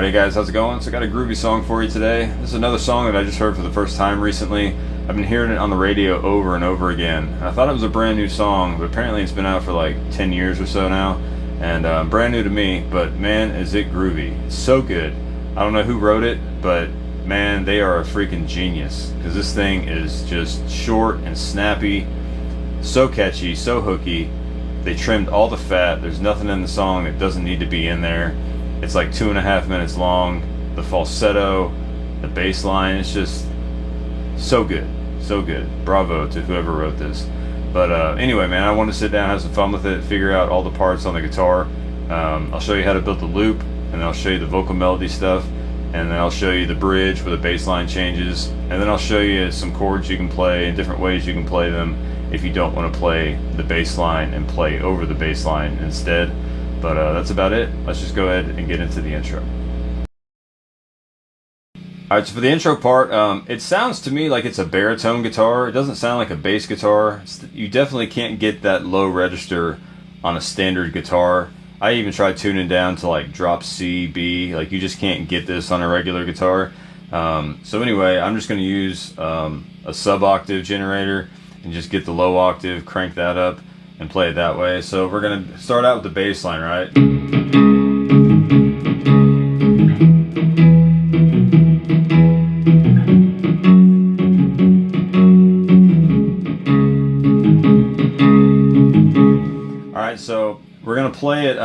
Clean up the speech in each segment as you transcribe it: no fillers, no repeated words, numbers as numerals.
Alright guys, how's it going? So I got a groovy song for you today. This is another song that I just heard for the first time recently. I've been hearing it on the radio over and over again. And I thought it was a brand new song, but apparently it's been out for like 10 years or so now. And brand new to me, but man is it groovy. It's so good. I don't know who wrote it, but man, they are a freaking genius. Because this thing is just short and snappy, so catchy, so hooky. They trimmed all the fat. There's nothing in the song that doesn't need to be in there. It's like 2.5 minutes long. The falsetto, the bass line, it's just so good. So good. Bravo to whoever wrote this. But anyway, man, I want to sit down, have some fun with it, figure out all the parts on the guitar. I'll show you how to build the loop, and then I'll show you the vocal melody stuff, and then I'll show you the bridge where the bass line changes, and then I'll show you some chords you can play and different ways you can play them if you don't want to play the bass line and play over the bass line instead. But that's about it. Let's just go ahead and get into the intro. Alright, so for the intro part, it sounds to me like it's a baritone guitar. It doesn't sound like a bass guitar. You definitely can't get that low register on a standard guitar. I even tried tuning down to like drop C, B. Like you just can't get this on a regular guitar. So anyway, I'm just going to use a sub-octave generator and just get the low octave, crank that up, and play it that way. So we're going to start out with the bass line, right? Alright, so we're going to play it,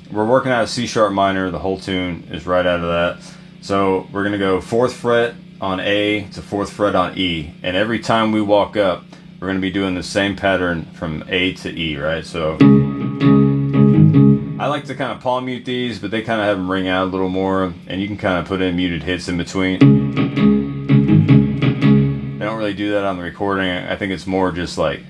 we're working out a C sharp minor, the whole tune is right out of that. So we're going to go 4th fret on A to 4th fret on E, and every time we walk up, we're going to be doing the same pattern from A to E, right? So I like to kind of palm mute these, but they kind of have them ring out a little more, and you can kind of put in muted hits in between. I don't really do that on the recording. I think it's more just like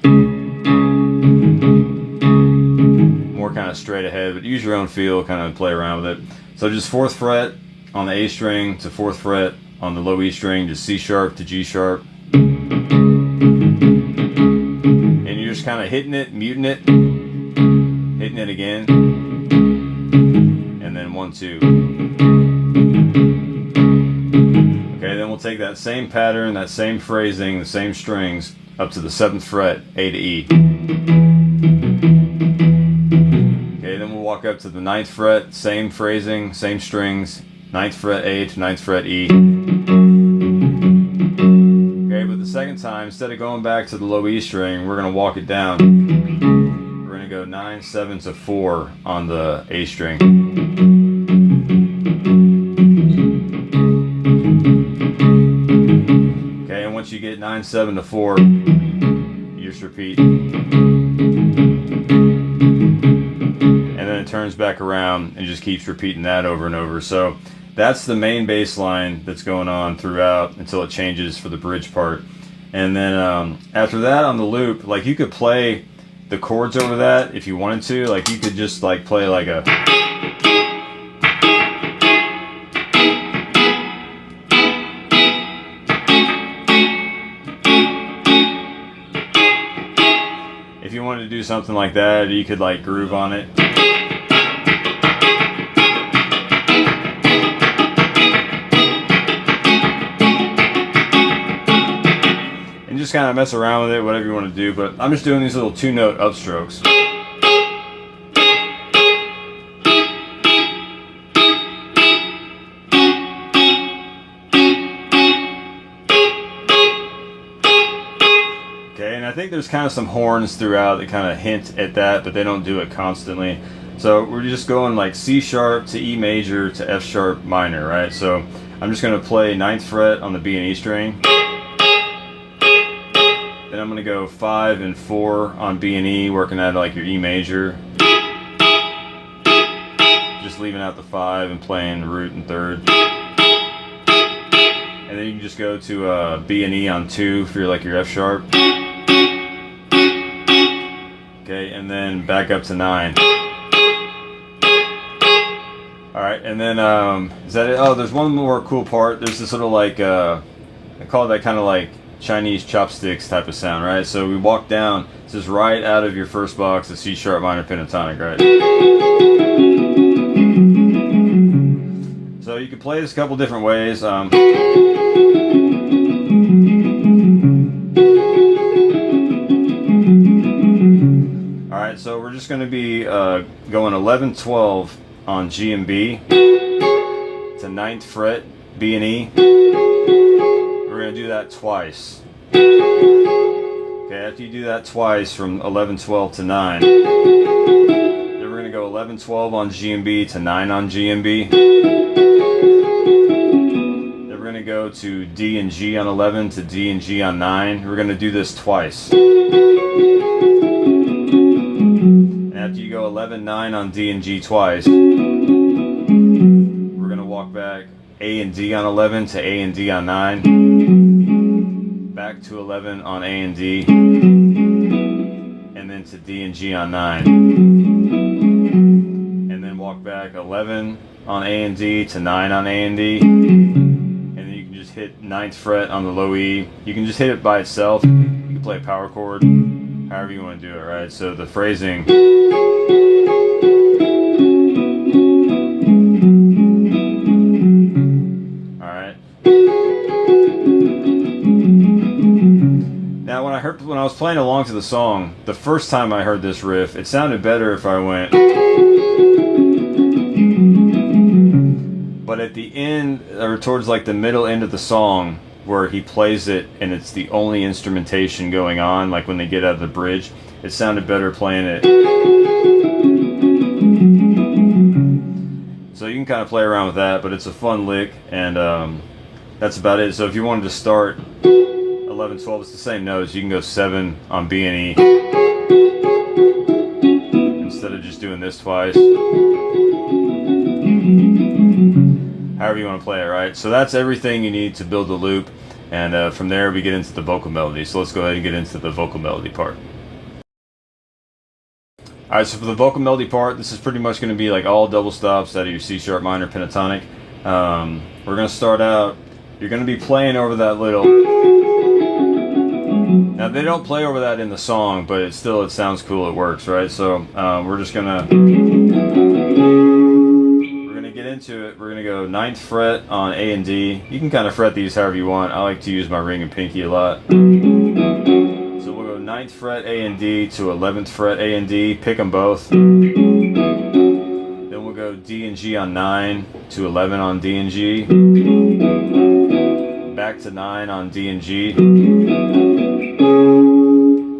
more kind of straight ahead, but use your own feel, kind of play around with it. So just 4th fret on the A string to 4th fret on the low E string, just C sharp to G sharp. And you're just kind of hitting it, muting it, hitting it again, and then 1, 2. Okay, then we'll take that same pattern, that same phrasing, the same strings, up to the 7th fret, A to E. Okay, then we'll walk up to the 9th fret, same phrasing, same strings, 9th fret A to 9th fret E. Okay, but the second time, instead of going back to the low E string, we're going to walk it down. We're going to go 9, 7 to 4 on the A string. Okay, and once you get 9, 7 to 4, you just repeat. And then it turns back around and just keeps repeating that over and over. So that's the main bass line that's going on throughout until it changes for the bridge part. And then after that on the loop, like you could play the chords over that if you wanted to. Like you could just like play like a... If you wanted to do something like that, you could like groove on it. And just kind of mess around with it, whatever you want to do, but I'm just doing these little 2-note upstrokes. Okay, and I think there's kind of some horns throughout that kind of hint at that, but they don't do it constantly. So we're just going like C sharp to E major to F sharp minor, right? So I'm just going to play 9th fret on the B and E string. Then I'm going to go 5 and 4 on B and E, working at like your E major. Just leaving out the 5 and playing the root and 3rd. And then you can just go to B and E on 2 for like your F sharp. Okay, and then back up to 9. Alright, and then, is that it? Oh, there's one more cool part. There's this little like, I call that kind of like Chinese chopsticks type of sound, right? So we walk down, this is right out of your first box, the C sharp minor pentatonic, right? So you can play this a couple different ways. Alright, so we're just going to be going 11-12 on G and B to 9th fret, B and E. We're going to do that twice. Okay, after you do that twice from 11-12 to 9, then we're going to go 11-12 on G and B to 9 on G and B. Then we're going to go to D and G on 11 to D and G on 9. We're going to do this twice. And after you go 11-9 on D and G twice, we're going to walk back A and D on 11 to A and D on 9, back to 11 on A and D, and then to D and G on 9, and then walk back 11 on A and D to 9 on A and D, and then you can just hit 9th fret on the low E. You can just hit it by itself. You can play a power chord, however you want to do it, right? So the phrasing. Now when I was playing along to the song, the first time I heard this riff, it sounded better if I went. But at the end, or towards like the middle end of the song, where he plays it and it's the only instrumentation going on, like when they get out of the bridge, it sounded better playing it. So you can kind of play around with that, but it's a fun lick, and that's about it. So if you wanted to start 11-12, it's the same notes. You can go 7 on B and E instead of just doing this twice. However you want to play it, right? So that's everything you need to build the loop, and from there we get into the vocal melody. So let's go ahead and get into the vocal melody part. Alright, so for the vocal melody part, this is pretty much going to be like all double stops out of your C sharp minor pentatonic. We're going to start out, you're going to be playing over that little. Now they don't play over that in the song, but it sounds cool, it works, right? So we're gonna get into it. We're gonna go 9th fret on A and D. You can kind of fret these however you want. I like to use my ring and pinky a lot. So we'll go 9th fret A and D to 11th fret A and D, pick them both. Then we'll go D and G on 9 to 11 on D and G, back to 9 on D and G,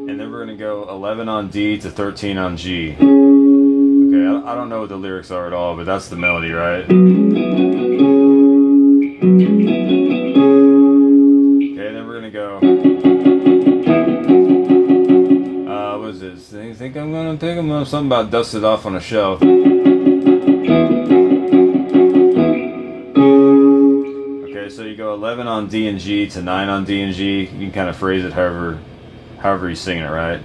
and then we're going to go 11 on D to 13 on G. Okay, I don't know what the lyrics are at all, but that's the melody, right? Okay, then we're going to go, what is this? They think I'm going to pick them up, something about dust it off on a shelf. So you go 11 on D and G to 9 on D and G. You can kind of phrase it however you're singing it, right?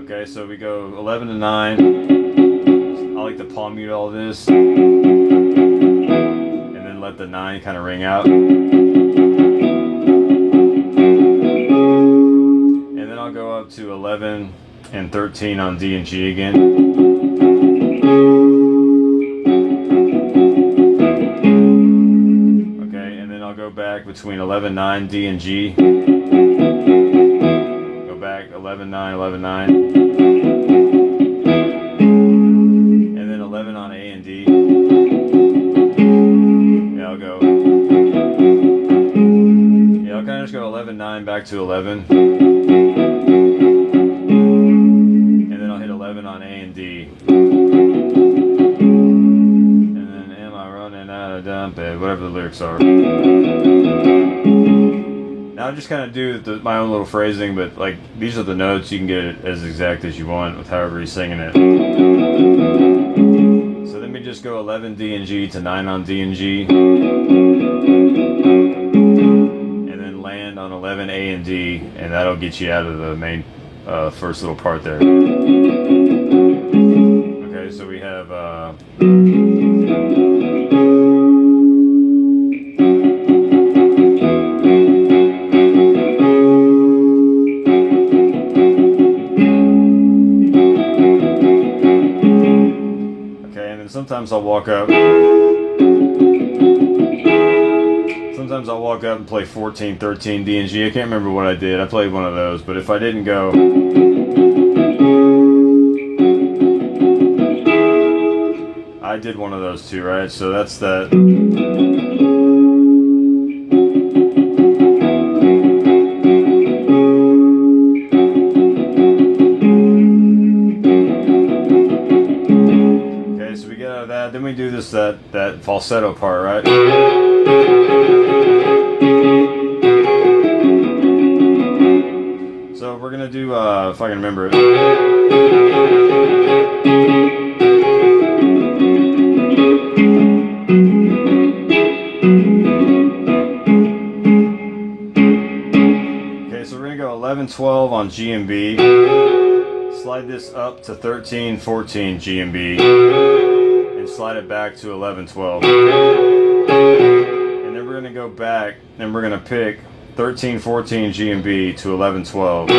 Okay, so we go 11 to 9. I like to palm mute all this, and then let the 9 kind of ring out. And then I'll go up to 11 and 13 on D and G again. Okay, and then I'll go back between 11-9 D and G. Go back 11-9, 11-9. And then 11 on A and D. Yeah, I'll kind of just go 11-9 back to 11. And then I'll hit 11 on A and D. Whatever the lyrics are. Now I just kind of do my own little phrasing, but like these are the notes. You can get it as exact as you want with however you're singing it. So let me just go 11 D and G to 9 on D and G, and then land on 11 A and D, and that'll get you out of the main first little part there. Okay, so we have sometimes I'll walk up. Sometimes I'll walk up and play 14, 13 D and G. I can't remember what I did. I played one of those, but if I didn't go, I did one of those too, right? So that's that. Okay, so we get out of that. Then we do this that falsetto part, right? So we're gonna do if I can remember it. Okay, so we're gonna go 11, 12 on G and B. Slide this up to 13, 14 G and B, and slide it back to 11, 12. And then we're gonna go back, and we're gonna pick 13, 14 G and B to 11, 12. And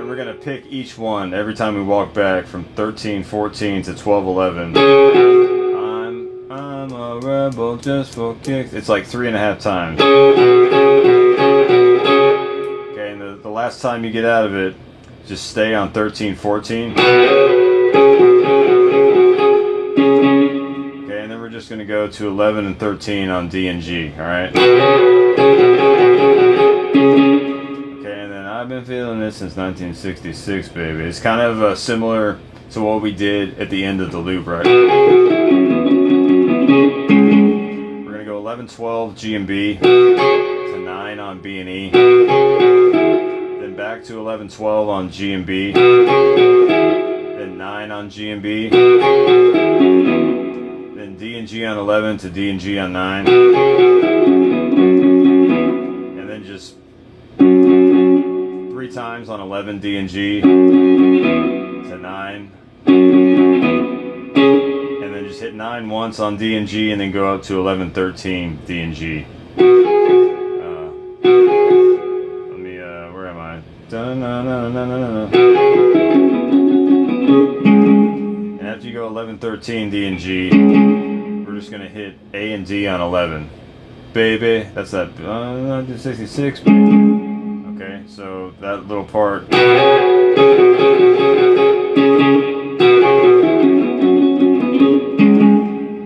we're gonna pick each one every time we walk back from 13, 14 to 12, 11. I'm a rebel just for kicks. It's like 3.5 times. Okay, and the last time you get out of it, just stay on 13, 14. We're just going to go to 11 and 13 on D and G, alright? Okay, and then I've been feeling this since 1966, baby. It's kind of similar to what we did at the end of the loop, right? We're going to go 11, 12 G and B to 9 on B and E. Then back to 11, 12 on G and B. Then 9 on G and B. D and G on 11 to D and G on 9, and then just 3 times on 11 D and G to 9, and then just hit 9 once on D and G, and then go up to 11, 13 D and G. Let me where am I? And after you go 11, 13 D and G, we're just gonna hit A and D on 11, baby. That's that 1966. Okay, so that little part.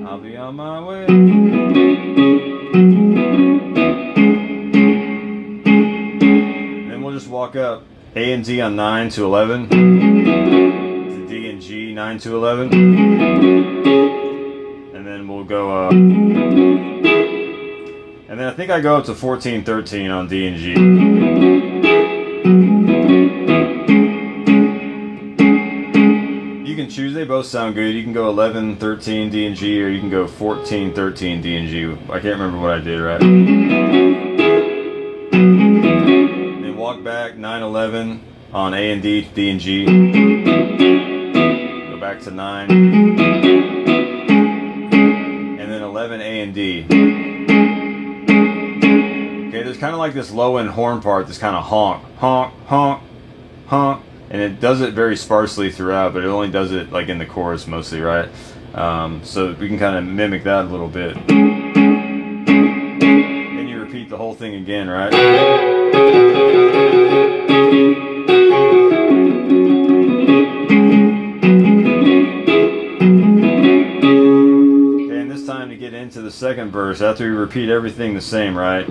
I'll be on my way. And then we'll just walk up A and D on 9 to 11, to D and G 9 to 11. And then we'll go and then I think I go up to 14, 13 on D and G. You can choose, they both sound good. You can go 11, 13 D and G, or you can go 14, 13 D and G. I can't remember what I did, right? Then walk back 9, 11 on A and D, D and G. Go back to 9. And then 11 A and D. Okay, there's kind of like this low end horn part that's kind of honk, honk, honk, honk. And it does it very sparsely throughout, but it only does it like in the chorus mostly, right? So we can kind of mimic that a little bit. Then you repeat the whole thing again, right? Okay, and this time to get into the second verse, after we repeat everything the same, right?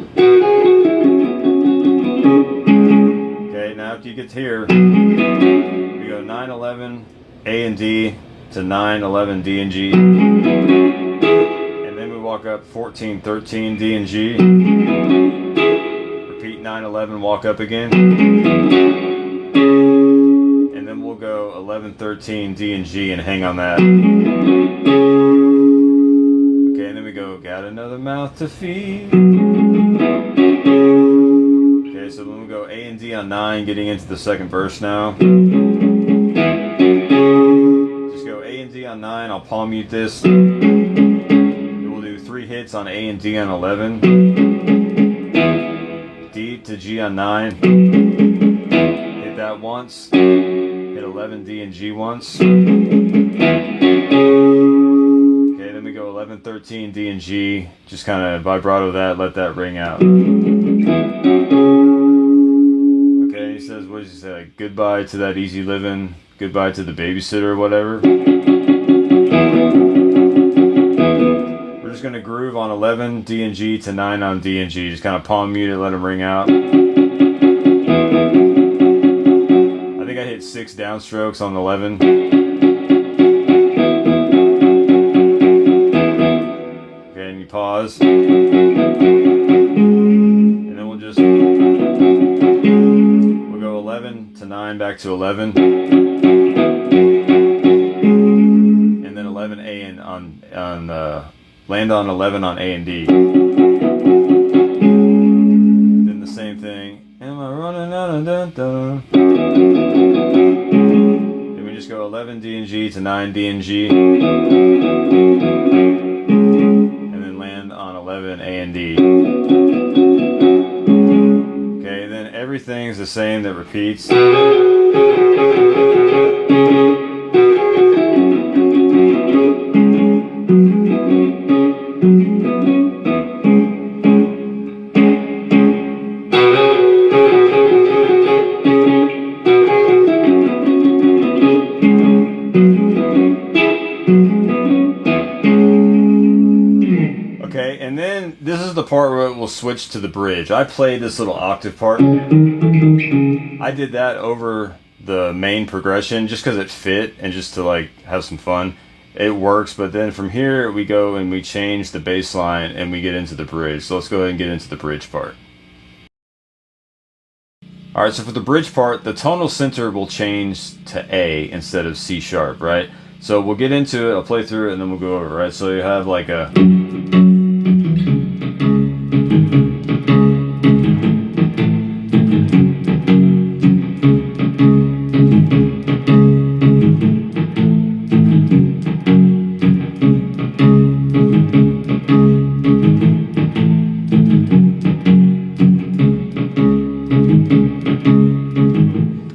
Now after you get to here, we go 9, 11 A and D to 9, 11 D and G, and then we walk up 14, 13 D and G, repeat 9, 11, walk up again, and then we'll go 11, 13 D and G and hang on that. Okay, and then we go, got another mouth to feed. Okay, so then we go A and D on 9, getting into the second verse now. Just go A and D on 9, I'll palm mute this. Then we'll do 3 hits on A and D on 11. D to G on 9. Hit that once. Hit 11 D and G once. And Okay, then we go 11, 13, D and G. Just kind of vibrato that, let that ring out. Okay, he says, what does he say? Goodbye to that easy living, goodbye to the babysitter or whatever. We're just gonna groove on 11, D and G to 9 on D and G. Just kind of palm mute it, let them ring out. I think I hit 6 downstrokes on 11. Okay, and you pause. And then we'll go 11 to 9 back to 11. And then 11 A and on land on 11 on A and D. Then the same thing. Am I running out of dun? Then we just go 11 D and G to 9 D and G. And then land on 11 A and D. Okay, then everything's the same that repeats. Okay, and then this is the part where we'll switch to the bridge. I played this little octave part. I did that over the main progression just because it fit and just to like have some fun. It works, but then from here we go and we change the bass line and we get into the bridge. So let's go ahead and get into the bridge part. Alright, so for the bridge part, the tonal center will change to A instead of C sharp, right? So we'll get into it, I'll play through it, and then we'll go over, right? So you have like a...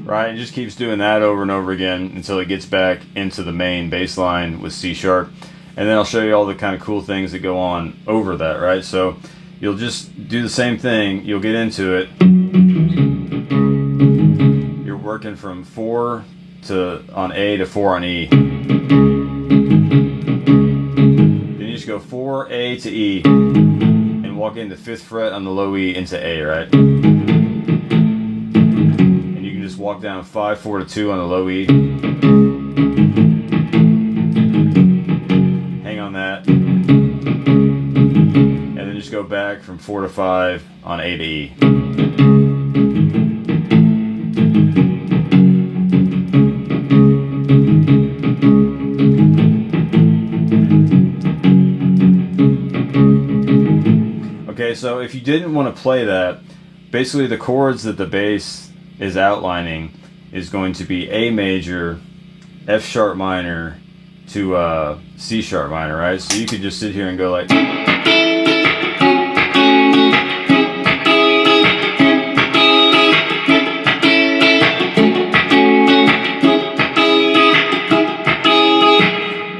Right, and just keeps doing that over and over again until it gets back into the main bass line with C sharp. And then I'll show you all the kind of cool things that go on over that, right? So you'll just do the same thing, you'll get into it. You're working from 4 on A to 4 on E. Then you just go 4 A to E and walk into 5th fret on the low E into A, right? Walk down 5, 4 to 2 on the low E. Hang on that. And then just go back from 4 to 5 on A to E. Okay, so if you didn't want to play that, basically the chords that the bass is outlining is going to be A major, F sharp minor to C sharp minor, right? So you could just sit here and go like, and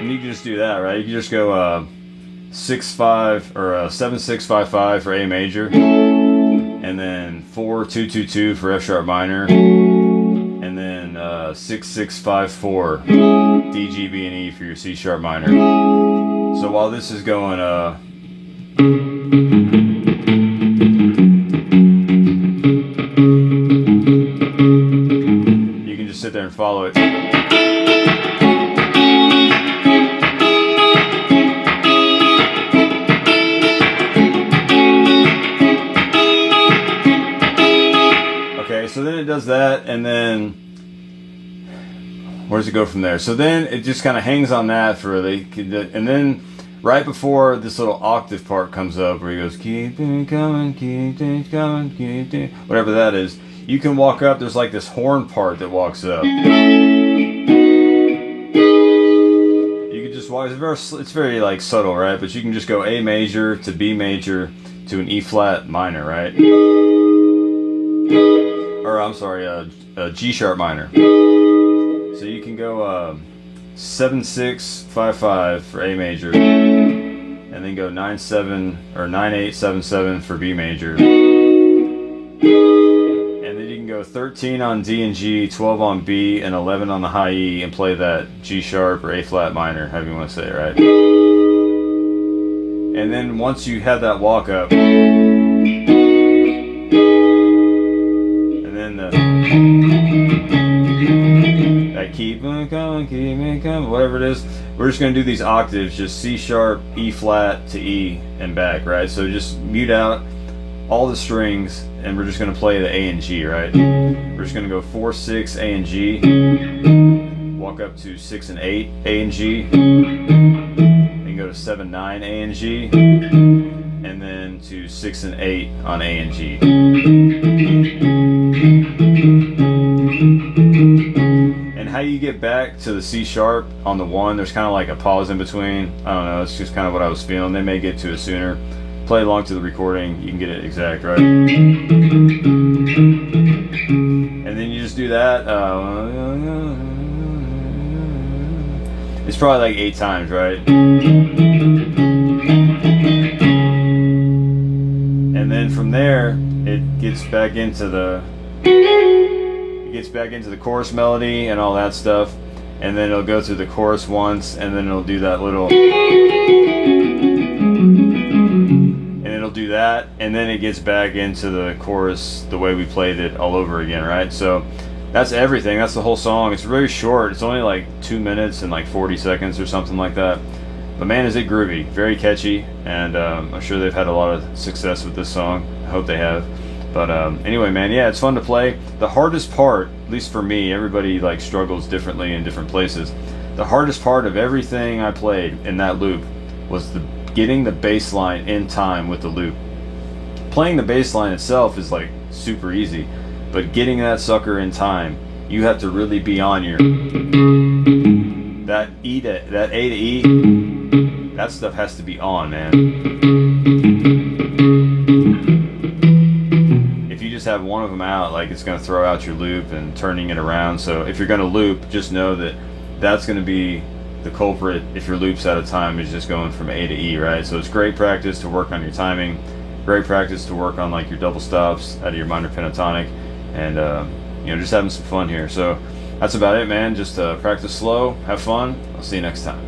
you can just do that, right? You can just go 6-5 or 7-6-5-5 for A major. And then 4-2-2-2 for F sharp minor, and then 6-6-5-4 D, G, B, and E for your C sharp minor. So while this is going, you can just sit there and follow it. So then it does that, and then where does it go from there? So then it just kind of hangs on that for and then right before this little octave part comes up where he goes, keep it coming, keep it coming, keep it, whatever that is, you can walk up, there's like this horn part that walks up. You can just walk, it's very like subtle, right? But you can just go A major to B major to an E flat minor, right? Or I'm sorry, G sharp minor. So you can go 7-6-5-5 for A major, and then go 9-7 or 9-8-7-7 for B major, and then you can go 13 on D and G, 12 on B, and 11 on the high E, and play that G sharp or A flat minor, however you want to say it, right? And then once you have that walk up, and then that keep me coming, whatever it is, we're just going to do these octaves, just C sharp, E flat to E and back, right? So just mute out all the strings, and we're just going to play the A and G, right? We're just going to go 4-6 A and G, walk up to 6 and 8 A and G, then go to 7-9 A and G, and then to 6 and 8 on A and G. And how you get back to the C sharp on the 1, there's kind of like a pause in between. I don't know, it's just kind of what I was feeling. They may get to it sooner. Play along to the recording, you can get it exact, right? And then you just do that. It's probably like 8 times, right? And then from there, it gets back into the chorus melody and all that stuff, and then it'll go through the chorus once, and then it'll do that little, and it'll do that, and then it gets back into the chorus the way we played it all over again, right? So that's everything. That's the whole song. It's really short. It's only like 2 minutes and like 40 seconds or something like that. But man, is it groovy. Very catchy, and I'm sure they've had a lot of success with this song. I hope they have. But anyway, man, yeah, it's fun to play. The hardest part, at least for me, everybody like struggles differently in different places. The hardest part of everything I played in that loop was getting the bass line in time with the loop. Playing the bass line itself is like super easy, but getting that sucker in time, you have to really be on your that A to E. That stuff has to be on, man. If you just have one of them out, like, it's going to throw out your loop and turning it around. So if you're going to loop, just know that that's going to be the culprit if your loop's out of time, is just going from A to E, right? So it's great practice to work on your timing, great practice to work on like your double stops out of your minor pentatonic, and just having some fun here. So that's about it, man. Just practice slow, have fun. I'll see you next time.